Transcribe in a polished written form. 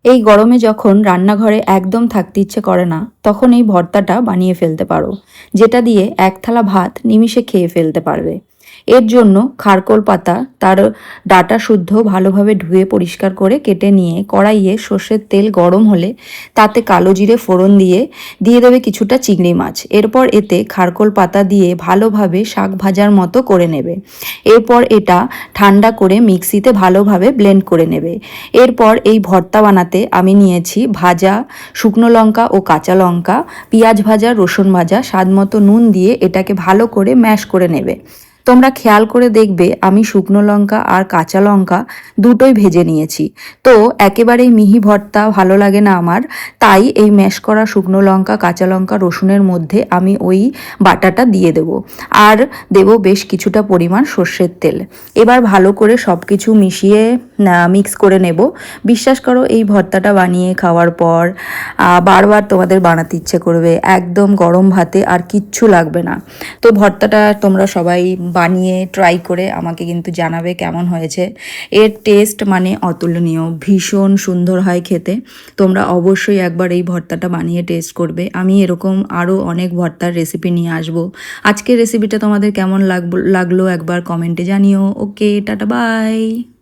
এই গরমে যখন রান্নাঘরে একদম থাকতে ইচ্ছে করে না, তখন এই ভর্তাটা বানিয়ে ফেলতে পারো, যেটা দিয়ে এক থালা ভাত নিমিষে খেয়ে ফেলতে পারবে। এর জন্য খারকোল পাতা তার ডাঁটা শুদ্ধ ভালোভাবে ধুয়ে পরিষ্কার করে কেটে নিয়ে কড়াইয়ে সর্ষের তেল গরম হলে তাতে কালো জিরে ফোড়ন দিয়ে দিয়ে দেবে কিছুটা চিংড়ি মাছ। এরপর এতে খারকোল পাতা দিয়ে ভালোভাবে শাক ভাজার মতো করে নেবে। এরপর এটা ঠান্ডা করে মিক্সিতে ভালোভাবে ব্লেন্ড করে নেবে। এরপর এই ভর্তা বানাতে আমি নিয়েছি ভাজা শুকনো লঙ্কা ও কাঁচা লঙ্কা, পেঁয়াজ ভাজা, রসুন ভাজা, স্বাদমতো নুন দিয়ে এটাকে ভালো করে ম্যাশ করে নেবে। তোমরা খেয়াল করে দেখবে আমি শুকনো লঙ্কা আর কাঁচা লঙ্কা দুটোই ভেজে নিয়েছি। তো একেবারেই মিহি ভর্তা ভালো লাগে না আমার, তাই এই ম্যাশ করা শুকনো লঙ্কা, কাঁচা লঙ্কা, রসুনের মধ্যে আমি ওই বাটাটা দিয়ে দেব। আর দেব বেশ কিছুটা পরিমাণ সর্ষের তেল। এবার ভালো করে সব কিছু মিশিয়ে মিক্স করে নেব। বিশ্বাস করো এই ভর্তাটা বানিয়ে খাওয়ার পর বারবার তোমাদের বানাতে ইচ্ছে করবে, একদম গরম ভাতে আর কিচ্ছু লাগবে না। তো ভর্তাটা তোমরা সবাই বানিয়ে ট্রাই করে আমাকে কিন্তু জানাবে কেমন হয়েছে। এর টেস্ট মানে অতুলনীয়, ভীষণ সুন্দর হয় খেতে। তোমরা অবশ্যই একবার এই ভর্তাটা বানিয়ে টেস্ট করবে। আমি এরকম আরও অনেক ভর্তার রেসিপি নিয়ে আসবো। আজকের রেসিপিটা তোমাদের কেমন লাগলো একবার কমেন্টে জানিও। ওকে, টাটা, বাই।